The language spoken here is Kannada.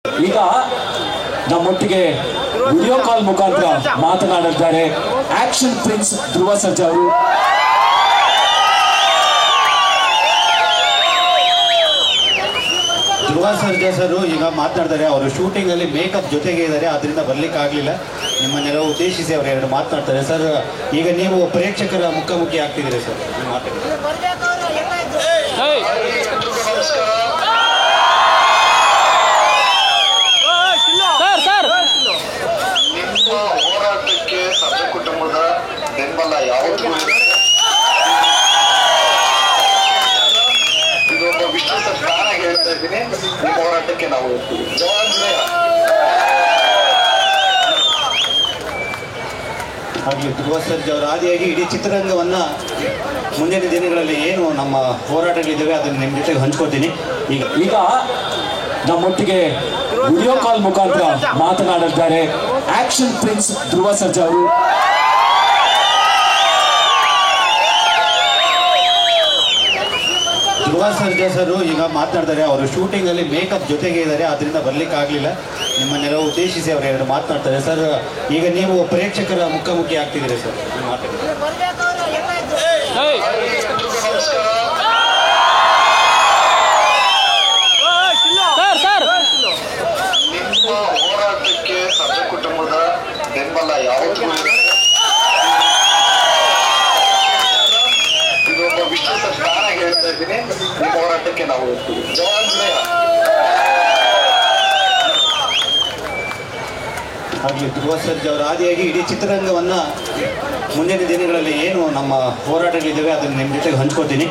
ಈಗ ನಮ್ಮೊಟ್ಟಿಗೆ ವಿಡಿಯೋ ಕಾಲ್ ಮುಖಾಂತರ ಮಾತನಾಡಿದ್ದಾರೆ ಆಕ್ಷನ್ ಪ್ರಿನ್ಸ್ ಧ್ರುವ ಸರ್ಜಾ ಅವರು. ಧ್ರುವ ಸರ್ಜಾ ಸರ್ ಈಗ ಮಾತನಾಡ್ತಾರೆ. ಅವರು ಶೂಟಿಂಗ್ ಅಲ್ಲಿ ಮೇಕಪ್ ಜೊತೆಗೆ ಇದ್ದಾರೆ, ಅದರಿಂದ ಬರ್ಲಿಕ್ಕೆ ಆಗಲಿಲ್ಲ. ನಿಮ್ಮನ್ನೆಲ್ಲ ಉದ್ದೇಶಿಸಿ ಅವರು ಎರಡು ಮಾತನಾಡ್ತಾರೆ. ಸರ್, ಈಗ ನೀವು ಪ್ರೇಕ್ಷಕರ ಮುಖಾಮುಖಿ ಆಗ್ತಿದ್ದೀರಿ ಸರ್, ನಿಮ್ಮ ಹೋರಾಟಕ್ಕೆ ಸರ್ಜಾ ಕುಟುಂಬದ ಬೆಂಬಲ ಯಾವತ್ತೂ ಇದೊಬ್ಬ ವಿಶ್ವಾಸ ಪ್ರಾಣ ಹೇಳ್ತಾ ಇದ್ದೀನಿ. ನಿಮ್ಮ ಹೋರಾಟಕ್ಕೆ ನಾವು ಜವಾಬ್ದಾರಿ ಹಾಗೆ ಧ್ರುವ ಸರ್ಜಾ ಅವರ ಆದಿಯಾಗಿ ಇಡೀ ಚಿತ್ರರಂಗವನ್ನ ಮುಂದಿನ ದಿನಗಳಲ್ಲಿ ಏನು ನಮ್ಮ ಹೋರಾಟಗಳಿದ್ದಾವೆ ಅದನ್ನು ನಿಮ್ಮ ಜೊತೆಗೆ ಹಂಚ್ಕೊತೀನಿ. ಈಗ ನಮ್ಮೊಟ್ಟಿಗೆ ವಿಡಿಯೋ ಕಾಲ್ ಮುಖಾಂತರ ಮಾತನಾಡಿದ್ದಾರೆ ಆಕ್ಷನ್ ಪ್ರಿನ್ಸ್ ಧ್ರುವ ಸರ್ಜಾ ಅವರು. ಧ್ರುವ ಸರ್ಜಾ ಸರ್ ಈಗ ಮಾತನಾಡ್ತಾರೆ. ಅವರು ಶೂಟಿಂಗ್ ಅಲ್ಲಿ ಮೇಕಪ್ ಜೊತೆಗೆ ಇದ್ದಾರೆ, ಅದರಿಂದ ಬರ್ಲಿಕ್ಕೆ ಆಗಲಿಲ್ಲ. ನಿಮ್ಮನ್ನೆಲ್ಲ ಉದ್ದೇಶಿಸಿ ಅವರು ಎರಡು ಮಾತನಾಡ್ತಾರೆ. ಸರ್, ಈಗ ನೀವು ಪ್ರೇಕ್ಷಕರ ಮುಖಾಮುಖಿ ಆಗ್ತಿದ್ದೀರಿ ಸರ್, ನಿಮ್ಮ ಹೋರಾಟಕ್ಕೆ ಸರ್ಜಾ ಕುಟುಂಬದ ಬೆಂಬಲ ಯಾವತ್ತೂ ಇದೊಬ್ಬ ವಿಶ್ವಾಸ ಪ್ರಾಣ ಹೇಳ್ತಾ ಇದ್ದೀನಿ. ನಿಮ್ಮ ಹೋರಾಟಕ್ಕೆ ನಾವು ಜವಾಬ್ದಾರಿ ಹಾಗೆ ಧ್ರುವ ಸರ್ಜಾ ಅವರ ಆದಿಯಾಗಿ ಇಡೀ ಚಿತ್ರರಂಗವನ್ನ ಮುಂದಿನ ದಿನಗಳಲ್ಲಿ ಏನು ನಮ್ಮ ಹೋರಾಟಗಳಿದ್ದಾವೆ ಅದನ್ನು ನಿಮ್ಮ ಜೊತೆಗೆ ಹಂಚ್ಕೊತೀನಿ.